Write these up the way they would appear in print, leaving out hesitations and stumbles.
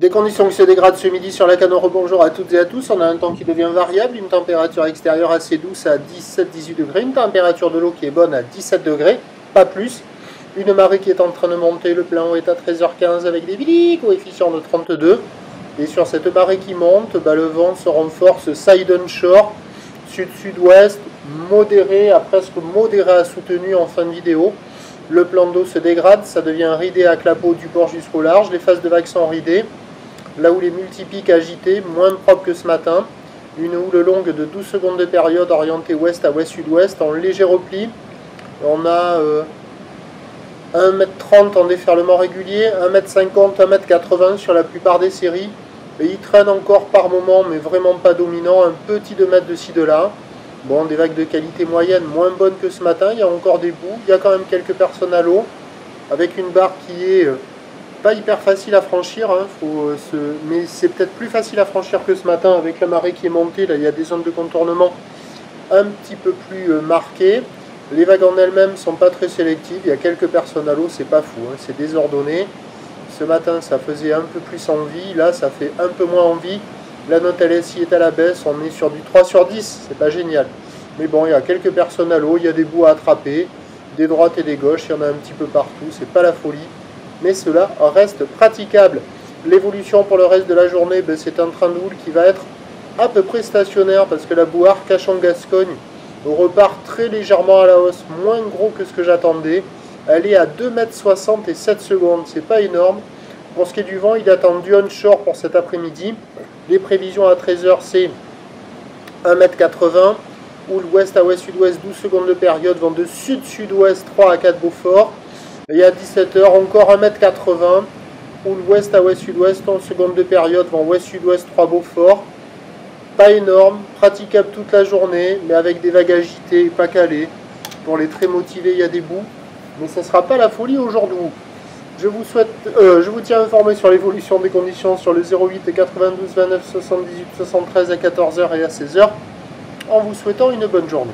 Les conditions qui se dégradent ce midi sur la Canoro, bonjour à toutes et à tous. On a un temps qui devient variable, une température extérieure assez douce à 17-18 degrés, une température de l'eau qui est bonne à 17 degrés, pas plus. Une marée qui est en train de monter, le plein eau est à 13h15 avec des billes, coefficient de 32. Et sur cette marée qui monte, le vent se renforce side on shore, sud-sud-ouest, modéré à presque modéré à soutenu en fin de vidéo. Le plan d'eau se dégrade, ça devient ridé à clapot du port jusqu'au large, les faces de vagues sont ridées. Là où les multipiques agités, moins propres que ce matin. Une houle longue de 12 secondes de période orientée ouest à ouest-sud-ouest en léger repli. On a 1m30 en déferlement régulier, 1m50, 1m80 sur la plupart des séries. Et il traîne encore par moment, mais vraiment pas dominant, un petit 2 mètres de ci de là. Bon, des vagues de qualité moyenne, moins bonnes que ce matin, il y a encore des bouts, il y a quand même quelques personnes à l'eau, avec une barre qui est pas hyper facile à franchir, hein, mais c'est peut-être plus facile à franchir que ce matin avec la marée qui est montée. Là, il y a des zones de contournement un petit peu plus marquées. Les vagues en elles-mêmes sont pas très sélectives, il y a quelques personnes à l'eau, c'est pas fou, hein, c'est désordonné. Ce matin, ça faisait un peu plus envie, là, ça fait un peu moins envie. La note LSI est à la baisse, on est sur du 3 sur 10, c'est pas génial. Mais bon, il y a quelques personnes à l'eau, il y a des bouts à attraper, des droites et des gauches, il y en a un petit peu partout, c'est pas la folie. Mais cela reste praticable. L'évolution pour le reste de la journée, c'est un train de houle qui va être à peu près stationnaire parce que la bouée Arcachon-Gascogne repart très légèrement à la hausse, moins gros que ce que j'attendais. Elle est à 2,60 m et 7 secondes, c'est pas énorme. Pour ce qui est du vent, il est attendu onshore pour cet après-midi. Les prévisions à 13h, c'est 1,80 m. Houle ouest à ouest-sud-ouest, 12 secondes de période, vent de sud-sud-ouest, 3 à 4 Beaufort. Et à 17h, encore 1,80 m. Houle ouest à ouest-sud-ouest, 11 secondes de période, vent ouest-sud-ouest, 3 Beaufort. Pas énorme, praticable toute la journée, mais avec des vagues agitées et pas calées. Pour les très motivés, il y a des bouts. Mais ça ne sera pas la folie aujourd'hui. Je vous tiens informé sur l'évolution des conditions sur le 08 et 92 29 78 73 à 14h et à 16h, en vous souhaitant une bonne journée.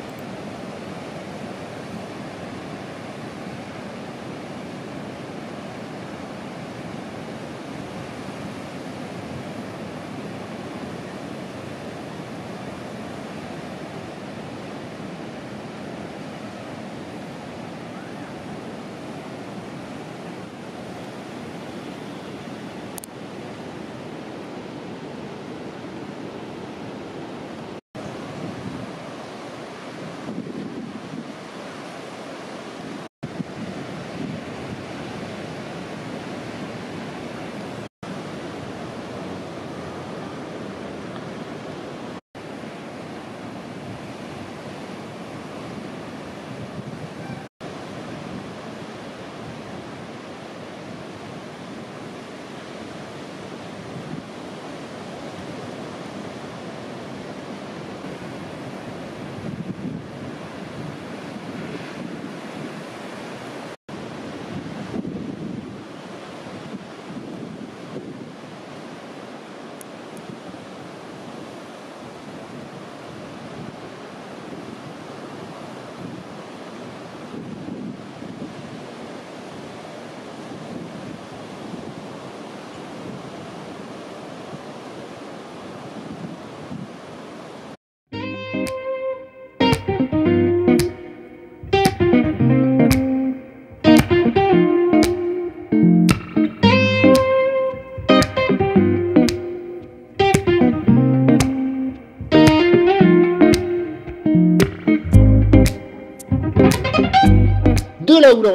De la houle